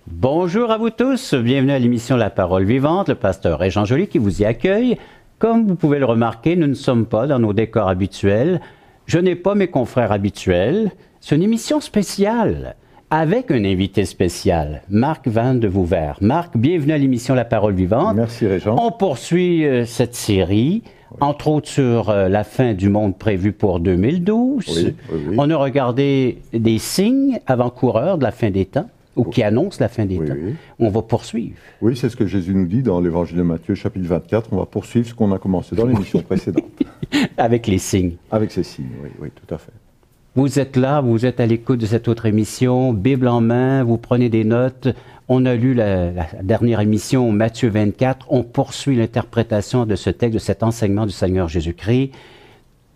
Bonjour à vous tous, bienvenue à l'émission La Parole Vivante, le pasteur Régent Joly qui vous y accueille. Comme vous pouvez le remarquer, nous ne sommes pas dans nos décors habituels. Je n'ai pas mes confrères habituels. C'est une émission spéciale avec un invité spécial, Marc Van de Vouvert. Marc, bienvenue à l'émission La Parole Vivante. Merci Régent. On poursuit cette série, entre autres sur la fin du monde prévue pour 2012. Oui. On a regardé des signes avant-coureurs de la fin des temps, ou qui annoncent la fin des temps. On va poursuivre. Oui, c'est ce que Jésus nous dit dans l'Évangile de Matthieu, chapitre 24. On va poursuivre ce qu'on a commencé dans l'émission précédente. Avec les signes. Avec ces signes, oui, tout à fait. Vous êtes là, vous êtes à l'écoute de cette autre émission, Bible en main, vous prenez des notes. On a lu la dernière émission, Matthieu 24. On poursuit l'interprétation de ce texte, de cet enseignement du Seigneur Jésus-Christ.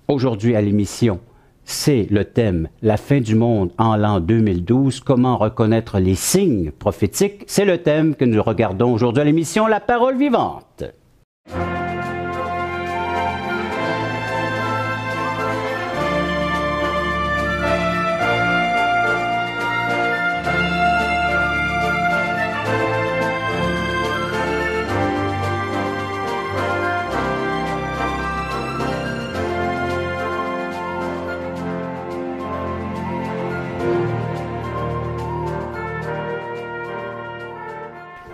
Aujourd'hui à l'émission, c'est le thème « La fin du monde en l'an 2012 ». Comment reconnaître les signes prophétiques? C'est le thème que nous regardons aujourd'hui à l'émission « La Parole Vivante ».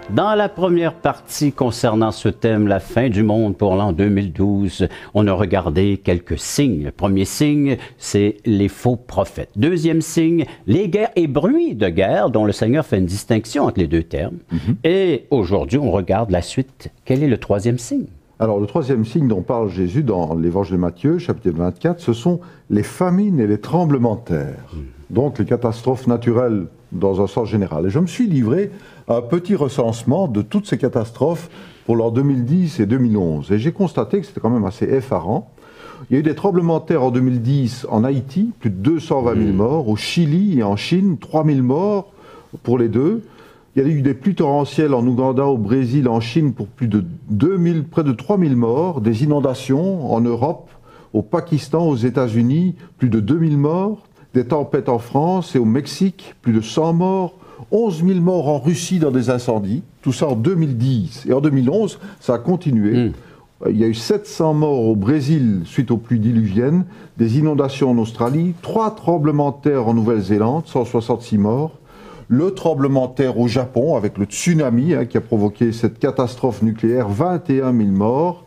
Dans la première partie concernant ce thème, la fin du monde pour l'an 2012, on a regardé quelques signes. Le premier signe, c'est les faux prophètes. Deuxième signe, les guerres et bruits de guerre, dont le Seigneur fait une distinction entre les deux termes. Et aujourd'hui, on regarde la suite. Quel est le troisième signe? Alors, le troisième signe dont parle Jésus dans l'Évangile de Matthieu, chapitre 24, ce sont les famines et les tremblements de terre. Donc, les catastrophes naturelles dans un sens général. Et je me suis livré à un petit recensement de toutes ces catastrophes pour l'an 2010 et 2011. Et j'ai constaté que c'était quand même assez effarant. Il y a eu des tremblements de terre en 2010 en Haïti, plus de 220 000 morts. Au Chili et en Chine, 3 000 morts pour les deux. Il y a eu des pluies torrentielles en Ouganda, au Brésil, en Chine pour plus de près de 3 000 morts. Des inondations en Europe, au Pakistan, aux États-Unis, plus de 2 000 morts. Des tempêtes en France et au Mexique, plus de 100 morts. 11 000 morts en Russie dans des incendies. Tout ça en 2010. Et en 2011, ça a continué. Il y a eu 700 morts au Brésil suite aux pluies diluviennes, des inondations en Australie, 3 tremblements de terre en Nouvelle-Zélande, 166 morts. Le tremblement de terre au Japon avec le tsunami qui a provoqué cette catastrophe nucléaire, 21 000 morts.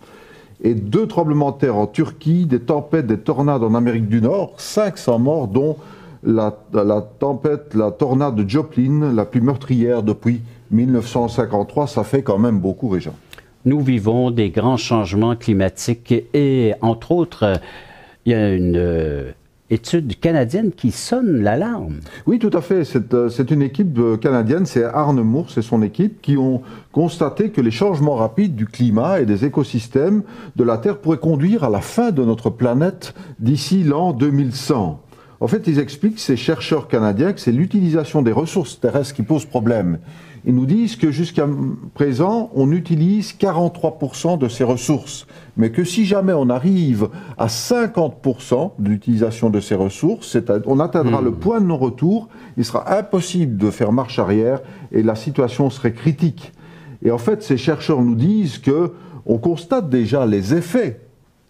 Et 2 tremblements de terre en Turquie, des tempêtes, des tornades en Amérique du Nord, 500 morts, dont la tornade de Joplin, la plus meurtrière depuis 1953. Ça fait quand même beaucoup, Régent. Nous vivons des grands changements climatiques et, entre autres, il y a une étude canadienne qui sonne l'alarme. Oui, tout à fait. C'est une équipe canadienne, c'est Arne Moore, c'est son équipe, qui ont constaté que les changements rapides du climat et des écosystèmes de la Terre pourraient conduire à la fin de notre planète d'ici l'an 2100. En fait, ils expliquent, ces chercheurs canadiens, que c'est l'utilisation des ressources terrestres qui pose problème. Ils nous disent que jusqu'à présent, on utilise 43% de ces ressources, mais que si jamais on arrive à 50% d'utilisation de ces ressources, on atteindra le point de non-retour, il sera impossible de faire marche arrière et la situation serait critique. Et en fait, ces chercheurs nous disent que on constate déjà les effets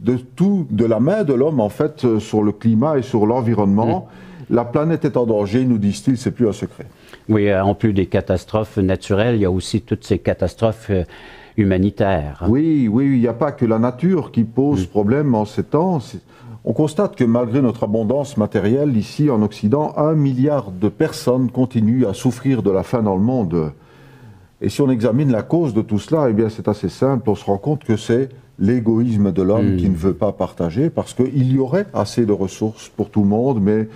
de la main de l'homme en fait sur le climat et sur l'environnement. La planète est en danger, nous disent-ils, c'est plus un secret. Oui, en plus des catastrophes naturelles, il y a aussi toutes ces catastrophes humanitaires. Oui, il n'y a pas que la nature qui pose problème en ces temps. On constate que malgré notre abondance matérielle, ici en Occident, 1 milliard de personnes continuent à souffrir de la faim dans le monde. Et si on examine la cause de tout cela, eh bien c'est assez simple, on se rend compte que c'est l'égoïsme de l'homme qui ne veut pas partager, parce qu'il y aurait assez de ressources pour tout le monde, mais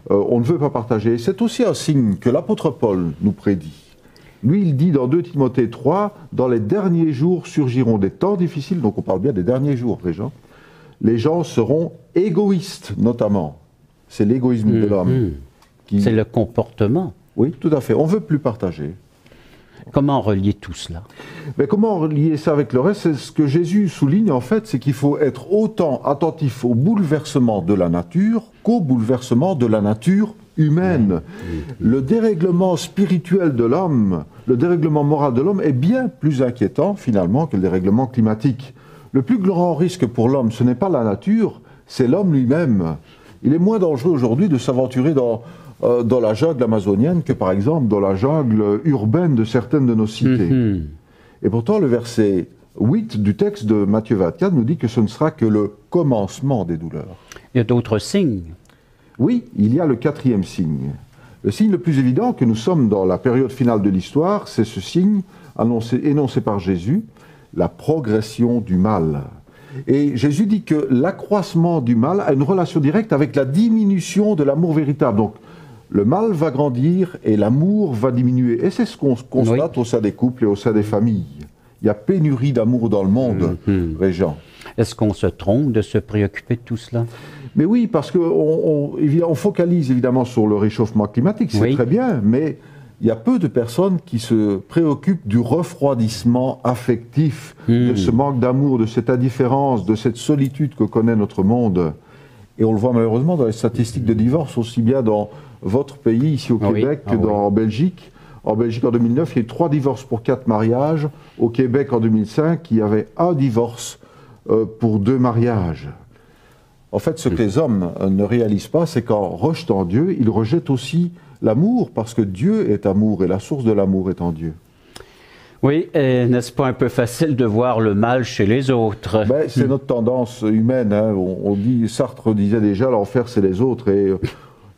on ne veut pas partager. C'est aussi un signe que l'apôtre Paul nous prédit. Lui, il dit dans 2 Timothée 3, « Dans les derniers jours surgiront des temps difficiles », donc on parle bien des derniers jours, les gens seront égoïstes, notamment. C'est l'égoïsme de l'homme. C'est le comportement. Oui, tout à fait. On ne veut plus partager. Comment relier tout cela? Mais comment relier ça avec le reste? C'est ce que Jésus souligne en fait, c'est qu'il faut être autant attentif au bouleversement de la nature qu'au bouleversement de la nature humaine. Le dérèglement spirituel de l'homme, le dérèglement moral de l'homme est bien plus inquiétant finalement que le dérèglement climatique. Le plus grand risque pour l'homme, ce n'est pas la nature, c'est l'homme lui-même. Il est moins dangereux aujourd'hui de s'aventurer dans la jungle amazonienne que par exemple dans la jungle urbaine de certaines de nos cités. Et pourtant le verset 8 du texte de Matthieu 24 nous dit que ce ne sera que le commencement des douleurs. Il y a d'autres signes. Oui, il y a le quatrième signe. Le signe le plus évident que nous sommes dans la période finale de l'histoire, c'est ce signe énoncé par Jésus, la progression du mal. Et Jésus dit que l'accroissement du mal a une relation directe avec la diminution de l'amour véritable. Donc, le mal va grandir et l'amour va diminuer. Et c'est ce qu'on constate au sein des couples et au sein des familles. Il y a pénurie d'amour dans le monde, Régent. Est-ce qu'on se trompe de se préoccuper de tout cela? Mais oui, parce qu'on focalise évidemment sur le réchauffement climatique, c'est très bien, mais il y a peu de personnes qui se préoccupent du refroidissement affectif, de ce manque d'amour, de cette indifférence, de cette solitude que connaît notre monde. Et on le voit malheureusement dans les statistiques de divorce, aussi bien dans votre pays, ici au Québec, que en Belgique. En Belgique, en 2009, il y a eu 3 divorces pour 4 mariages. Au Québec, en 2005, il y avait 1 divorce pour 2 mariages. En fait, ce que les hommes ne réalisent pas, c'est qu'en rejetant Dieu, ils rejettent aussi l'amour, parce que Dieu est amour et la source de l'amour est en Dieu. Oui, n'est-ce pas un peu facile de voir le mal chez les autres? Ben, c'est notre tendance humaine. Hein. Sartre disait déjà, l'enfer c'est les autres. Et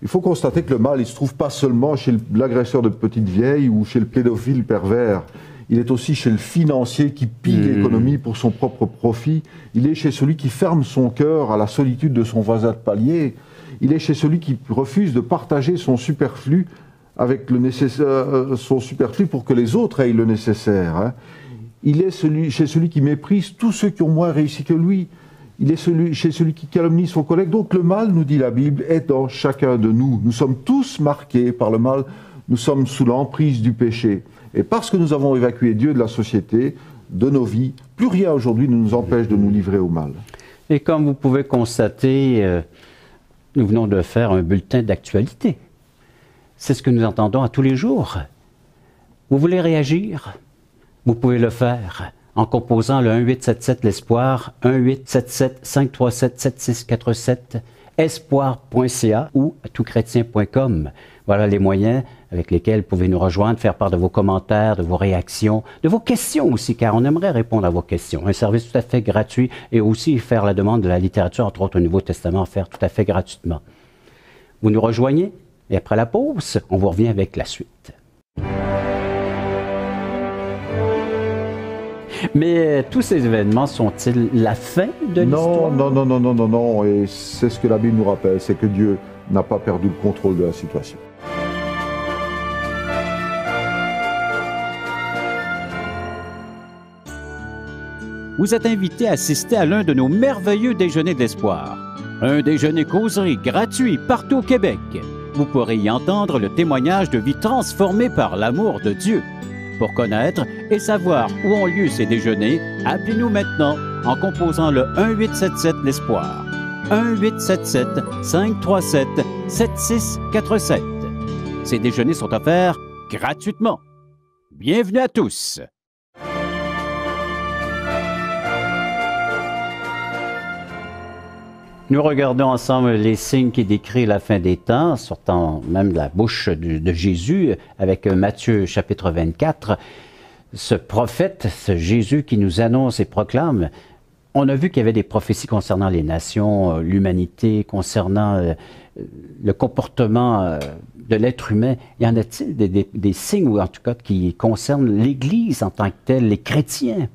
il faut constater que le mal, il ne se trouve pas seulement chez l'agresseur de petites vieilles ou chez le pédophile pervers. Il est aussi chez le financier qui pille l'économie pour son propre profit. Il est chez celui qui ferme son cœur à la solitude de son voisin de palier. Il est chez celui qui refuse de partager son superflu avec son superflu pour que les autres aient le nécessaire. Hein. Il est chez celui qui méprise tous ceux qui ont moins réussi que lui. Il est chez celui qui calomnie son collègue. Donc le mal, nous dit la Bible, est dans chacun de nous. Nous sommes tous marqués par le mal. Nous sommes sous l'emprise du péché. Et parce que nous avons évacué Dieu de la société, de nos vies, plus rien aujourd'hui ne nous empêche de nous livrer au mal. Et comme vous pouvez constater, nous venons de faire un bulletin d'actualité. C'est ce que nous entendons à tous les jours. Vous voulez réagir? Vous pouvez le faire en composant le 1877 l'Espoir, 1877-537-7647, espoir.ca ou touchrétien.com. Voilà les moyens avec lesquels vous pouvez nous rejoindre, faire part de vos commentaires, de vos réactions, de vos questions aussi, car on aimerait répondre à vos questions. Un service tout à fait gratuit et aussi faire la demande de la littérature, entre autres au Nouveau Testament, faire tout à fait gratuitement. Vous nous rejoignez et après la pause, on vous revient avec la suite. Mais tous ces événements sont-ils la fin de l'histoire? Non. Et c'est ce que la Bible nous rappelle, c'est que Dieu n'a pas perdu le contrôle de la situation. Vous êtes invité à assister à l'un de nos merveilleux déjeuners d'espoir. Un déjeuner causerie gratuit partout au Québec. Vous pourrez y entendre le témoignage de vie transformée par l'amour de Dieu. Pour connaître et savoir où ont lieu ces déjeuners, appelez-nous maintenant en composant le 1877 l'Espoir. 1877-537-7647. Ces déjeuners sont offerts gratuitement. Bienvenue à tous! Nous regardons ensemble les signes qui décrivent la fin des temps, sortant même de la bouche de Jésus, avec Matthieu chapitre 24. Ce prophète, ce Jésus qui nous annonce et proclame, on a vu qu'il y avait des prophéties concernant les nations, l'humanité, concernant le comportement de l'être humain. Y en a-t-il des signes, ou en tout cas, qui concernent l'Église en tant que telle, les chrétiens?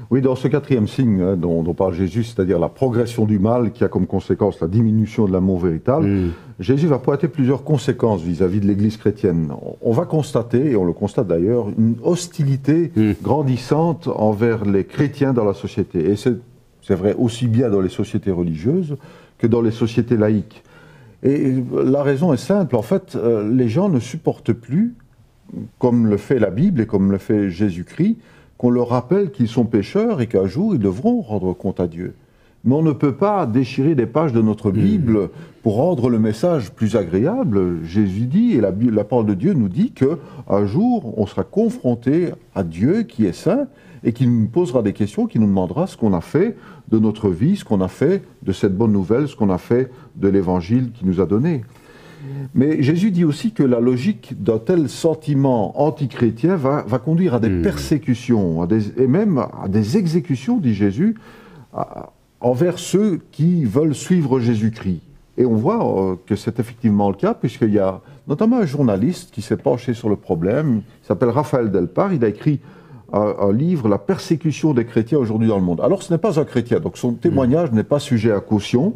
Oui, dans ce quatrième signe dont parle Jésus, c'est-à-dire la progression du mal qui a comme conséquence la diminution de l'amour véritable, Jésus va pointer plusieurs conséquences vis-à-vis de l'Église chrétienne. On va constater, et on le constate d'ailleurs, une hostilité grandissante envers les chrétiens dans la société. Et c'est vrai aussi bien dans les sociétés religieuses que dans les sociétés laïques. Et la raison est simple, en fait, les gens ne supportent plus, comme le fait la Bible et comme le fait Jésus-Christ, qu'on leur rappelle qu'ils sont pécheurs et qu'un jour ils devront rendre compte à Dieu. mais on ne peut pas déchirer des pages de notre Bible pour rendre le message plus agréable. Jésus dit, et la parole de Dieu nous dit qu'un jour, on sera confronté à Dieu qui est saint et qui nous posera des questions, qui nous demandera ce qu'on a fait de notre vie, ce qu'on a fait de cette bonne nouvelle, ce qu'on a fait de l'évangile qu'il nous a donné. Mais Jésus dit aussi que la logique d'un tel sentiment antichrétien va conduire à des persécutions, et même à des exécutions, dit Jésus, envers ceux qui veulent suivre Jésus-Christ. Et on voit que c'est effectivement le cas, puisqu'il y a notamment un journaliste qui s'est penché sur le problème, il s'appelle Raphaël Delpar, il a écrit un livre, La persécution des chrétiens aujourd'hui dans le monde. Alors ce n'est pas un chrétien, donc son témoignage n'est pas sujet à caution,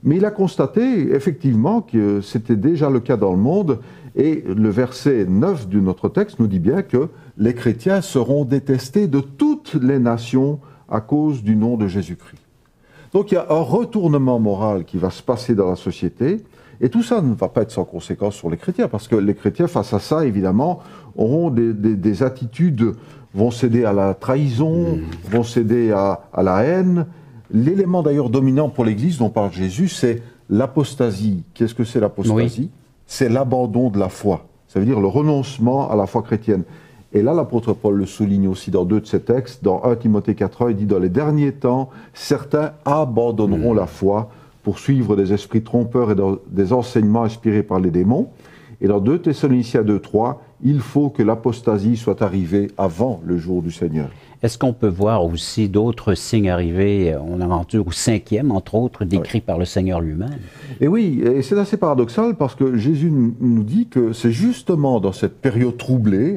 mais il a constaté effectivement que c'était déjà le cas dans le monde, et le verset 9 de notre texte nous dit bien que les chrétiens seront détestés de toutes les nations à cause du nom de Jésus-Christ. Donc il y a un retournement moral qui va se passer dans la société, et tout ça ne va pas être sans conséquence sur les chrétiens, parce que les chrétiens, face à ça, évidemment, auront des attitudes, vont céder à la trahison, vont céder à la haine. L'élément d'ailleurs dominant pour l'Église dont parle Jésus, c'est l'apostasie. Qu'est-ce que c'est l'apostasie? Oui. C'est l'abandon de la foi. Ça veut dire le renoncement à la foi chrétienne. Et là, l'apôtre Paul le souligne aussi dans deux de ses textes. Dans 1 Timothée 4.1, il dit « Dans les derniers temps, certains abandonneront la foi pour suivre des esprits trompeurs et des enseignements inspirés par les démons. » Et dans 2 Thessaloniciens 2.3, il faut que l'apostasie soit arrivée avant le jour du Seigneur. Est-ce qu'on peut voir aussi d'autres signes arrivés en aventure au 5e, entre autres, décrits par le Seigneur lui-même? Et oui, et c'est assez paradoxal parce que Jésus nous dit que c'est justement dans cette période troublée,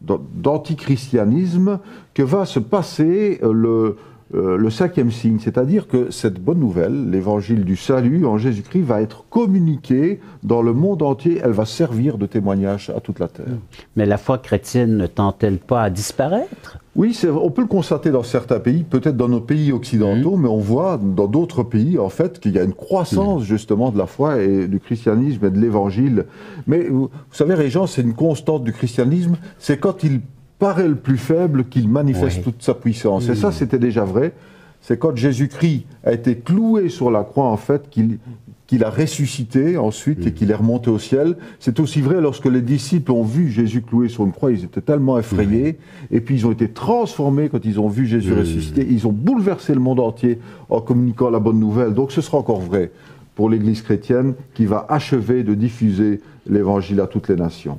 d'antichristianisme, que va se passer le 5e signe, c'est-à-dire que cette bonne nouvelle, l'évangile du salut en Jésus-Christ, va être communiquée dans le monde entier, elle va servir de témoignage à toute la terre. Mais la foi chrétienne ne tend-elle pas à disparaître? Oui, on peut le constater dans certains pays, peut-être dans nos pays occidentaux, mais on voit dans d'autres pays, en fait, qu'il y a une croissance, justement, de la foi et du christianisme et de l'évangile. Mais vous savez, Régent, c'est une constante du christianisme, c'est quand il paraît le plus faible qu'il manifeste toute sa puissance. Et ça, c'était déjà vrai. C'est quand Jésus-Christ a été cloué sur la croix, en fait, qu'il a ressuscité ensuite et qu'il est remonté au ciel. C'est aussi vrai lorsque les disciples ont vu Jésus cloué sur une croix, ils étaient tellement effrayés, et puis ils ont été transformés quand ils ont vu Jésus ressuscité. Ils ont bouleversé le monde entier en communiquant la bonne nouvelle. Donc ce sera encore vrai pour l'Église chrétienne qui va achever de diffuser l'Évangile à toutes les nations.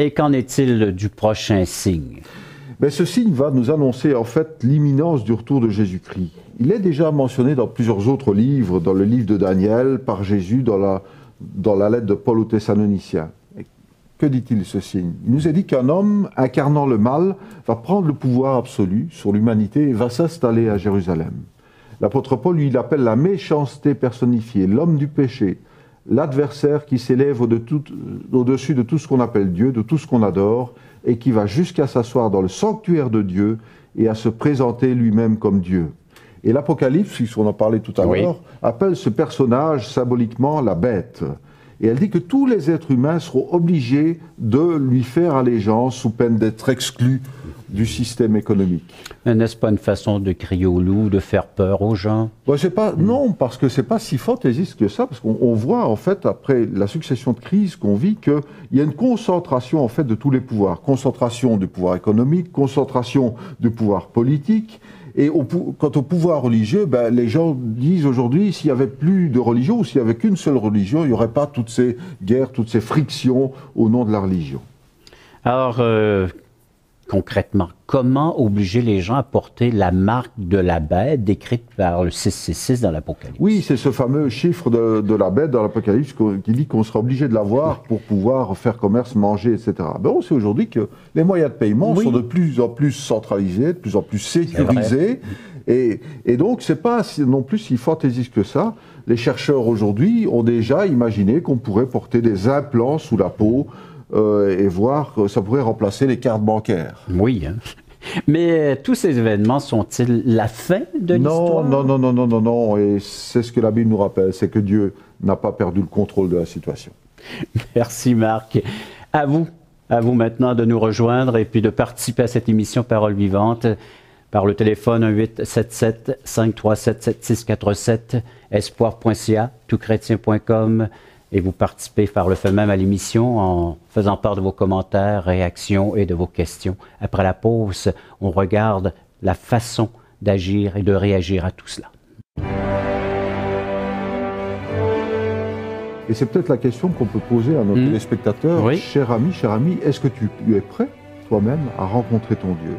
Et qu'en est-il du prochain signe? Mais ce signe va nous annoncer en fait l'imminence du retour de Jésus-Christ. Il est déjà mentionné dans plusieurs autres livres, dans le livre de Daniel, par Jésus, dans la lettre de Paul aux Thessaloniciens. Et que dit-il ce signe? Il nous est dit qu'un homme incarnant le mal va prendre le pouvoir absolu sur l'humanité et va s'installer à Jérusalem. L'apôtre Paul, lui, l'appelle la méchanceté personnifiée, l'homme du péché, l'adversaire qui s'élève au-dessus de tout ce qu'on appelle Dieu, de tout ce qu'on adore, et qui va jusqu'à s'asseoir dans le sanctuaire de Dieu et à se présenter lui-même comme Dieu. Et l'Apocalypse, puisqu'on en parlait tout à l'heure, appelle ce personnage symboliquement la bête. Et elle dit que tous les êtres humains seront obligés de lui faire allégeance sous peine d'être exclus du système économique. N'est-ce pas une façon de crier au loup, de faire peur aux gens? Non, parce que c'est pas si fantaisiste que ça, parce qu'on voit en fait, après la succession de crises qu'on vit, qu'il y a une concentration en fait de tous les pouvoirs. Concentration du pouvoir économique, concentration du pouvoir politique. Et quant au pouvoir religieux, les gens disent aujourd'hui, s'il n'y avait plus de religion, ou s'il n'y avait qu'une seule religion, il n'y aurait pas toutes ces guerres, toutes ces frictions au nom de la religion. Alors, concrètement, comment obliger les gens à porter la marque de la bête décrite par le 666 dans l'Apocalypse? Oui, c'est ce fameux chiffre de la bête dans l'Apocalypse qui dit qu'on sera obligé de l'avoir pour pouvoir faire commerce, manger, etc. On sait aujourd'hui que les moyens de paiement sont de plus en plus centralisés, de plus en plus sécurisés. Et donc, c'est pas non plus si fantaisiste que ça. Les chercheurs aujourd'hui ont déjà imaginé qu'on pourrait porter des implants sous la peau et voir que ça pourrait remplacer les cartes bancaires. Oui, hein. Mais tous ces événements sont-ils la fin de l'histoire? Non. Et c'est ce que la Bible nous rappelle, c'est que Dieu n'a pas perdu le contrôle de la situation. Merci Marc. À vous maintenant de nous rejoindre et puis de participer à cette émission Parole vivante. par le téléphone 1-877-537-7647, espoir.ca, toutchrétien.com, et vous participez par le fait même à l'émission en faisant part de vos commentaires, réactions et de vos questions. Après la pause, on regarde la façon d'agir et de réagir à tout cela. Et c'est peut-être la question qu'on peut poser à nos téléspectateurs. Oui. Cher ami, est-ce que tu es prêt, toi-même, à rencontrer ton Dieu?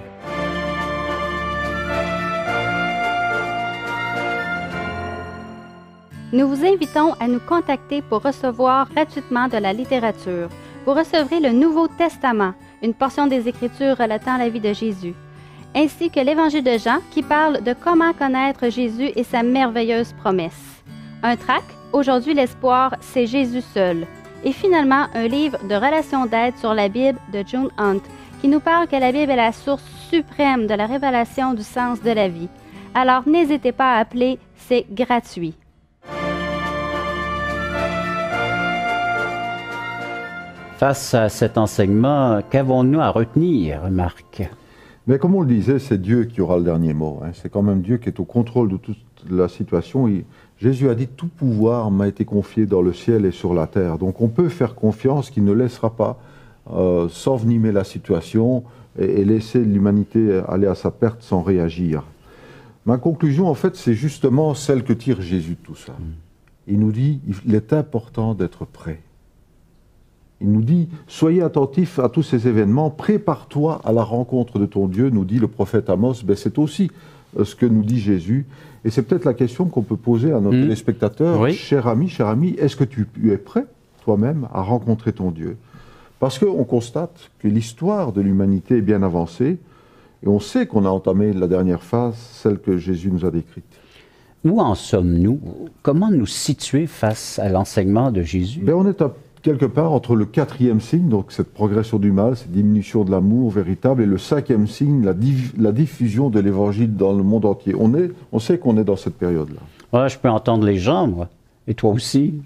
Nous vous invitons à nous contacter pour recevoir gratuitement de la littérature. Vous recevrez le Nouveau Testament, une portion des Écritures relatant la vie de Jésus, ainsi que l'Évangile de Jean qui parle de comment connaître Jésus et sa merveilleuse promesse. Un tract, Aujourd'hui l'espoir, c'est Jésus seul. Et finalement, un livre de relations d'aide sur la Bible de June Hunt qui nous parle que la Bible est la source suprême de la révélation du sens de la vie. Alors n'hésitez pas à appeler, c'est gratuit. Face à cet enseignement, qu'avons-nous à retenir, Marc? Mais comme on le disait, c'est Dieu qui aura le dernier mot. C'est quand même Dieu qui est au contrôle de toute la situation. Jésus a dit « Tout pouvoir m'a été confié dans le ciel et sur la terre ». Donc on peut faire confiance qu'il ne laissera pas s'envenimer la situation et laisser l'humanité aller à sa perte sans réagir. Ma conclusion, en fait, c'est justement celle que tire Jésus de tout ça. Il nous dit « Il est important d'être prêt ». Il nous dit « Soyez attentifs à tous ces événements, prépare-toi à la rencontre de ton Dieu », nous dit le prophète Amos. Ben, c'est aussi ce que nous dit Jésus. Et c'est peut-être la question qu'on peut poser à nos téléspectateurs. Oui. Cher ami, est-ce que tu es prêt, toi-même, à rencontrer ton Dieu? Parce qu'on constate que l'histoire de l'humanité est bien avancée, et on sait qu'on a entamé la dernière phase, celle que Jésus nous a décrite. Où en sommes-nous? Comment nous situer face à l'enseignement de Jésus? Ben, on est quelque part entre le 4e signe, donc cette progression du mal, cette diminution de l'amour véritable, et le 5e signe, la diffusion de l'évangile dans le monde entier. On sait qu'on est dans cette période-là. Ouais, je peux entendre les gens, moi. Et toi aussi.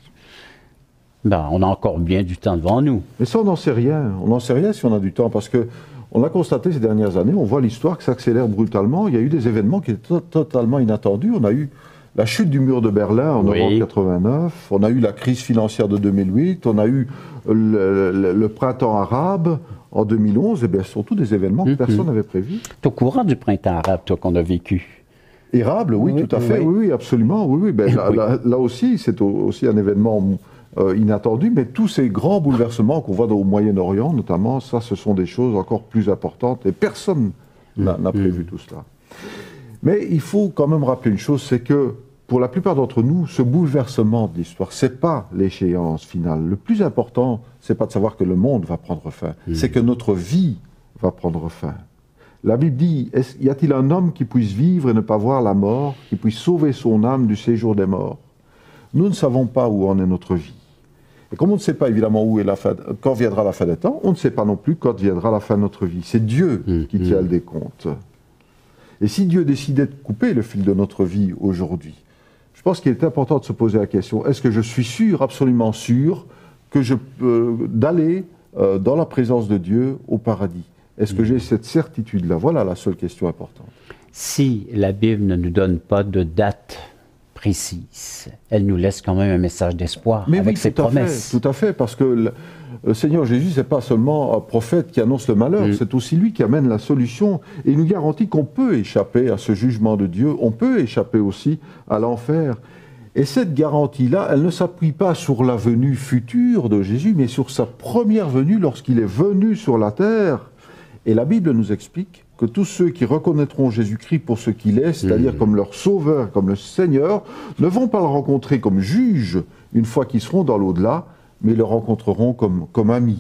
Ben, on a encore bien du temps devant nous. Mais ça, on n'en sait rien. On n'en sait rien si on a du temps, parce que on a constaté ces dernières années, on voit l'histoire qui s'accélère brutalement. Il y a eu des événements qui étaient totalement inattendus. On a eu la chute du mur de Berlin en novembre 89, on a eu la crise financière de 2008, on a eu le printemps arabe en 2011, et bien, ce sont tous des événements que personne n'avait prévus. Tu es au courant du printemps arabe, toi, qu'on a vécu? Érable, oui, tout à fait, oui, absolument, oui. Ben, là aussi, c'est aussi un événement inattendu, mais tous ces grands bouleversements qu'on voit au Moyen-Orient, notamment, ça, ce sont des choses encore plus importantes, et personne n'a prévu tout cela. Mais il faut quand même rappeler une chose, c'est que pour la plupart d'entre nous, ce bouleversement de l'histoire, ce n'est pas l'échéance finale. Le plus important, ce n'est pas de savoir que le monde va prendre fin, c'est que notre vie va prendre fin. La Bible dit, y a-t-il un homme qui puisse vivre et ne pas voir la mort, qui puisse sauver son âme du séjour des morts? Nous ne savons pas où en est notre vie. Et comme on ne sait pas évidemment quand viendra la fin des temps, on ne sait pas non plus quand viendra la fin de notre vie. C'est Dieu qui tient le décompte. Et si Dieu décidait de couper le fil de notre vie aujourd'hui, je pense qu'il est important de se poser la question, est-ce que je suis sûr, absolument sûr, d'aller dans la présence de Dieu au paradis? Est-ce que j'ai cette certitude-là? Voilà la seule question importante. Si la Bible ne nous donne pas de date précise, elle nous laisse quand même un message d'espoir avec ses promesses. Tout à fait, parce que le Seigneur Jésus, ce n'est pas seulement un prophète qui annonce le malheur, c'est aussi lui qui amène la solution. Et il nous garantit qu'on peut échapper à ce jugement de Dieu, on peut échapper aussi à l'enfer. Et cette garantie-là, elle ne s'appuie pas sur la venue future de Jésus, mais sur sa première venue lorsqu'il est venu sur la terre. Et la Bible nous explique que tous ceux qui reconnaîtront Jésus-Christ pour ce qu'il est, c'est-à-dire comme leur sauveur, comme le Seigneur, ne vont pas le rencontrer comme juge une fois qu'ils seront dans l'au-delà, mais le rencontreront comme ami,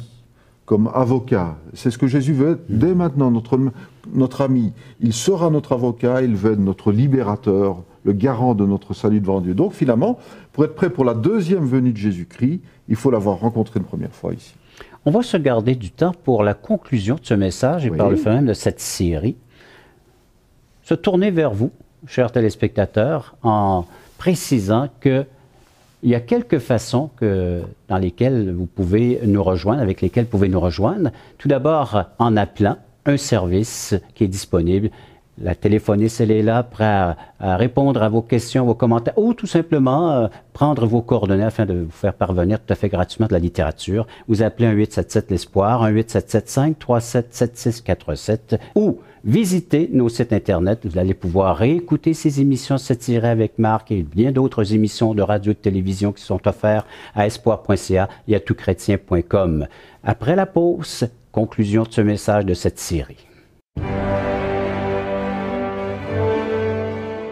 comme avocat. C'est ce que Jésus veut être dès maintenant, notre ami. Il sera notre avocat, il veut être notre libérateur, le garant de notre salut devant Dieu. Donc finalement, pour être prêt pour la deuxième venue de Jésus-Christ, il faut l'avoir rencontré une première fois ici. On va se garder du temps pour la conclusion de ce message et par le fait même de cette série. Se tourner vers vous, chers téléspectateurs, en précisant qu'il y a quelques façons dans lesquelles vous pouvez nous rejoindre, avec lesquelles vous pouvez nous rejoindre. Tout d'abord, en appelant un service qui est disponible, La téléphoniste, elle est là, prête à répondre à vos questions, vos commentaires, ou tout simplement prendre vos coordonnées afin de vous faire parvenir tout à fait gratuitement de la littérature. Vous appelez un 877-L'Espoir, un 877-537-7647, ou visitez nos sites Internet. Vous allez pouvoir réécouter ces émissions 7 avec Marc et bien d'autres émissions de radio et de télévision qui sont offertes à espoir.ca et à toutchrétien.com. Après la pause, conclusion de ce message de cette série.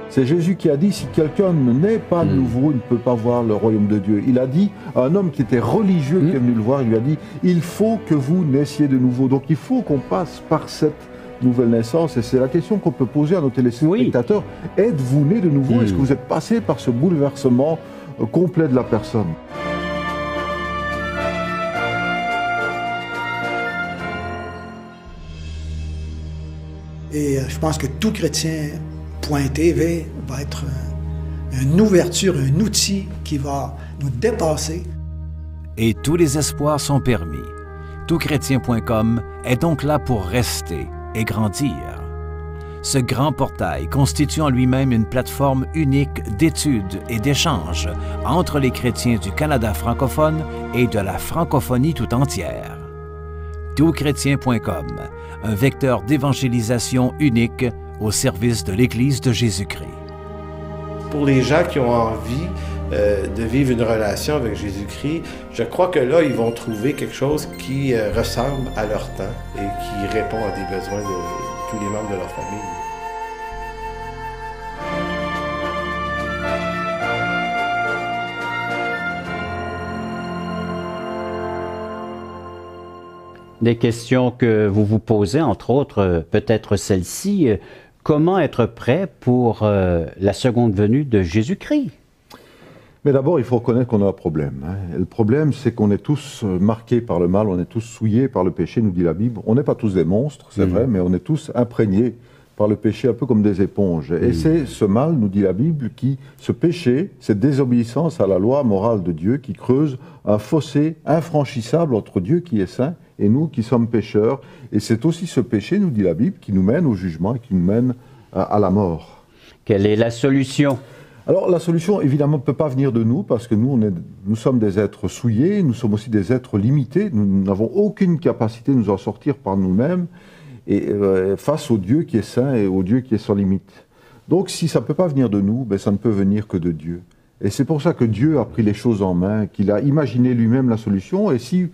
C'est Jésus qui a dit, si quelqu'un ne naît pas de nouveau, il ne peut pas voir le royaume de Dieu. Il a dit à un homme qui était religieux, qui est venu le voir, il lui a dit, il faut que vous naissiez de nouveau. Donc il faut qu'on passe par cette nouvelle naissance. Et c'est la question qu'on peut poser à nos téléspectateurs. Oui. Êtes-vous né de nouveau? Est-ce que vous êtes passé par ce bouleversement complet de la personne? Et je pense que tout chrétien.tv va être une ouverture, un outil qui va nous dépasser. Et tous les espoirs sont permis. Toutchrétien.com est donc là pour rester et grandir. Ce grand portail constitue en lui-même une plateforme unique d'études et d'échanges entre les chrétiens du Canada francophone et de la francophonie tout entière. Toutchrétien.com, un vecteur d'évangélisation unique au service de l'Église de Jésus-Christ. Pour les gens qui ont envie de vivre une relation avec Jésus-Christ, je crois que là, ils vont trouver quelque chose qui ressemble à leur temps et qui répond à des besoins de tous les membres de leur famille. Des questions que vous vous posez, entre autres, peut-être celle-ci. Comment être prêt pour la seconde venue de Jésus-Christ? Mais d'abord, il faut reconnaître qu'on a un problème. Et le problème, c'est qu'on est tous marqués par le mal, on est tous souillés par le péché, nous dit la Bible. On n'est pas tous des monstres, c'est vrai, mais on est tous imprégnés par le péché, un peu comme des éponges. Et c'est ce mal, nous dit la Bible, ce péché, cette désobéissance à la loi morale de Dieu, qui creuse un fossé infranchissable entre Dieu qui est saint et nous qui sommes pécheurs. Et c'est aussi ce péché, nous dit la Bible, qui nous mène au jugement et qui nous mène à la mort. Quelle est la solution? Alors la solution, évidemment, ne peut pas venir de nous, parce que nous sommes des êtres souillés, nous sommes aussi des êtres limités, nous n'avons aucune capacité de nous en sortir par nous-mêmes, et face au Dieu qui est saint et au Dieu qui est sans limite. Donc si ça ne peut pas venir de nous, ben, ça ne peut venir que de Dieu. Et c'est pour ça que Dieu a pris les choses en main, qu'il a imaginé lui-même la solution, et si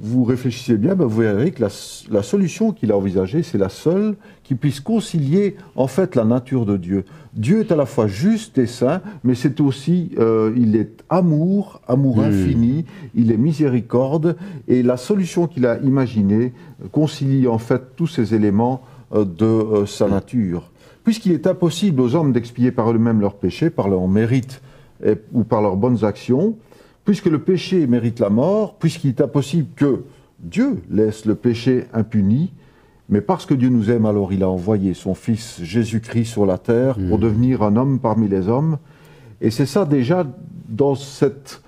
vous réfléchissez bien, ben vous verrez que la solution qu'il a envisagée, c'est la seule qui puisse concilier en fait la nature de Dieu. Dieu est à la fois juste et saint, mais c'est aussi, il est amour infini, il est miséricorde, et la solution qu'il a imaginée concilie en fait tous ces éléments de sa nature. Puisqu'il est impossible aux hommes d'expier par eux-mêmes leurs péchés, par leur mérite ou par leurs bonnes actions, puisque le péché mérite la mort, puisqu'il est impossible que Dieu laisse le péché impuni, mais parce que Dieu nous aime, alors il a envoyé son Fils Jésus-Christ sur la terre pour devenir un homme parmi les hommes. Et c'est ça déjà, dans cette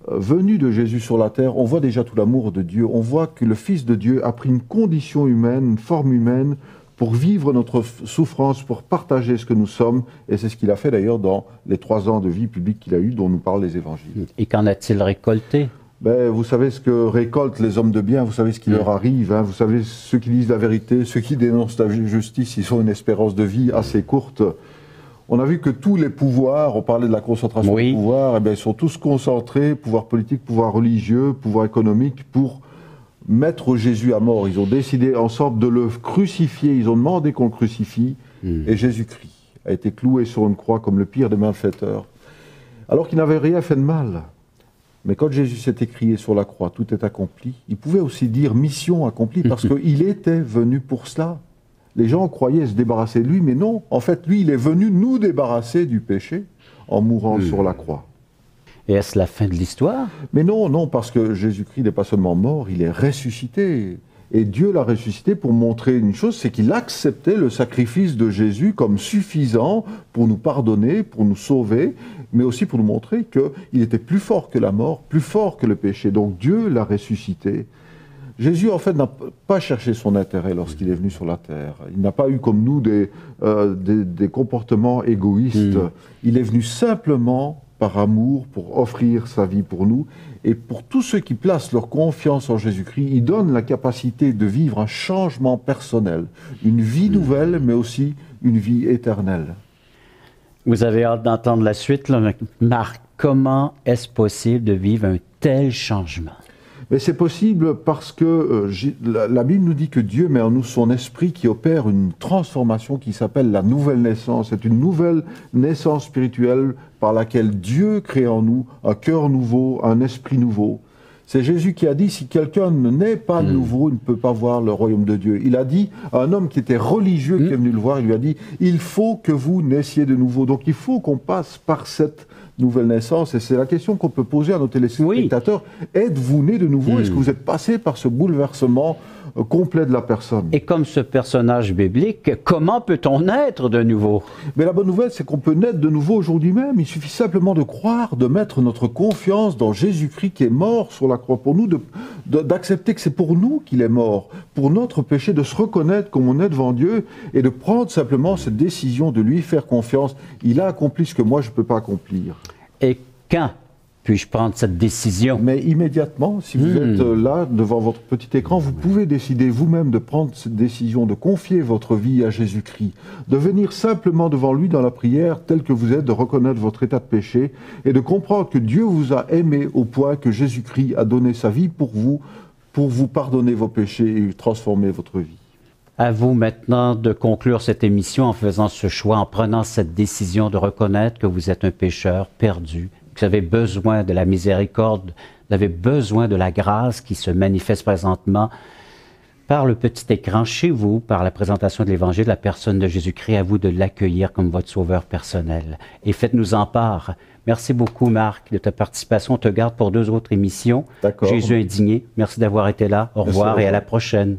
venue de Jésus sur la terre, on voit déjà tout l'amour de Dieu. On voit que le Fils de Dieu a pris une condition humaine, une forme humaine, pour vivre notre souffrance, pour partager ce que nous sommes. Et c'est ce qu'il a fait d'ailleurs dans les 3 ans de vie publique qu'il a eu, dont nous parlent les évangiles. Et qu'en a-t-il récolté? Ben, vous savez ce que récoltent les hommes de bien, vous savez ce qui leur arrive, hein, vous savez ceux qui disent la vérité, ceux qui dénoncent la justice, ils ont une espérance de vie assez courte. On a vu que tous les pouvoirs, on parlait de la concentration des pouvoirs, eh bien, ils sont tous concentrés, pouvoir politique, pouvoir religieux, pouvoir économique, pour mettre Jésus à mort. Ils ont décidé ensemble de le crucifier, ils ont demandé qu'on le crucifie, et Jésus-Christ a été cloué sur une croix comme le pire des malfaiteurs, alors qu'il n'avait rien fait de mal. Mais quand Jésus s'est écrié sur la croix, tout est accompli, il pouvait aussi dire mission accomplie, parce qu'il était venu pour cela. Les gens croyaient se débarrasser de lui, mais non, en fait, lui, il est venu nous débarrasser du péché en mourant sur la croix. Et est-ce la fin de l'histoire? Mais non, non, parce que Jésus-Christ n'est pas seulement mort, il est ressuscité. Et Dieu l'a ressuscité pour montrer une chose, c'est qu'il acceptait le sacrifice de Jésus comme suffisant pour nous pardonner, pour nous sauver, mais aussi pour nous montrer qu'il était plus fort que la mort, plus fort que le péché. Donc Dieu l'a ressuscité. Jésus, en fait, n'a pas cherché son intérêt lorsqu'il est venu sur la terre. Il n'a pas eu, comme nous, des comportements égoïstes. Il est venu simplement par amour pour offrir sa vie pour nous. Et pour tous ceux qui placent leur confiance en Jésus-Christ, il donne la capacité de vivre un changement personnel, une vie nouvelle, mais aussi une vie éternelle. Vous avez hâte d'entendre la suite, là. Marc, comment est-ce possible de vivre un tel changement? Mais c'est possible parce que la Bible nous dit que Dieu met en nous son esprit qui opère une transformation qui s'appelle la nouvelle naissance. C'est une nouvelle naissance spirituelle par laquelle Dieu crée en nous un cœur nouveau, un esprit nouveau. C'est Jésus qui a dit, si quelqu'un ne naît pas de nouveau, il ne peut pas voir le royaume de Dieu. Il a dit à un homme qui était religieux, qui est venu le voir, il lui a dit, il faut que vous naissiez de nouveau. Donc il faut qu'on passe par cette nouvelle naissance. Et c'est la question qu'on peut poser à nos téléspectateurs. Êtes-vous né de nouveau? Est-ce que vous êtes passé par ce bouleversement complet de la personne? Et comme ce personnage biblique, comment peut-on naître de nouveau? Mais la bonne nouvelle, c'est qu'on peut naître de nouveau aujourd'hui même. Il suffit simplement de croire, de mettre notre confiance dans Jésus-Christ qui est mort sur la croix pour nous, d'accepter que c'est pour nous qu'il est mort, pour notre péché, de se reconnaître comme on est devant Dieu et de prendre simplement cette décision de lui faire confiance. Il a accompli ce que moi je ne peux pas accomplir. Et quand puis-je prendre cette décision? Mais immédiatement, si vous êtes là, devant votre petit écran, vous pouvez décider vous-même de prendre cette décision, de confier votre vie à Jésus-Christ, de venir simplement devant lui dans la prière, tel que vous êtes, de reconnaître votre état de péché et de comprendre que Dieu vous a aimé au point que Jésus-Christ a donné sa vie pour vous pardonner vos péchés et transformer votre vie. À vous maintenant de conclure cette émission en faisant ce choix, en prenant cette décision de reconnaître que vous êtes un pécheur perdu, que vous avez besoin de la miséricorde, vous avez besoin de la grâce qui se manifeste présentement par le petit écran chez vous, par la présentation de l'Évangile de la personne de Jésus-Christ, à vous de l'accueillir comme votre sauveur personnel. Et faites-nous en part. Merci beaucoup, Marc, de ta participation. On te garde pour 2 autres émissions. D'accord. Jésus indigné. Merci d'avoir été là. Au revoir et à la prochaine.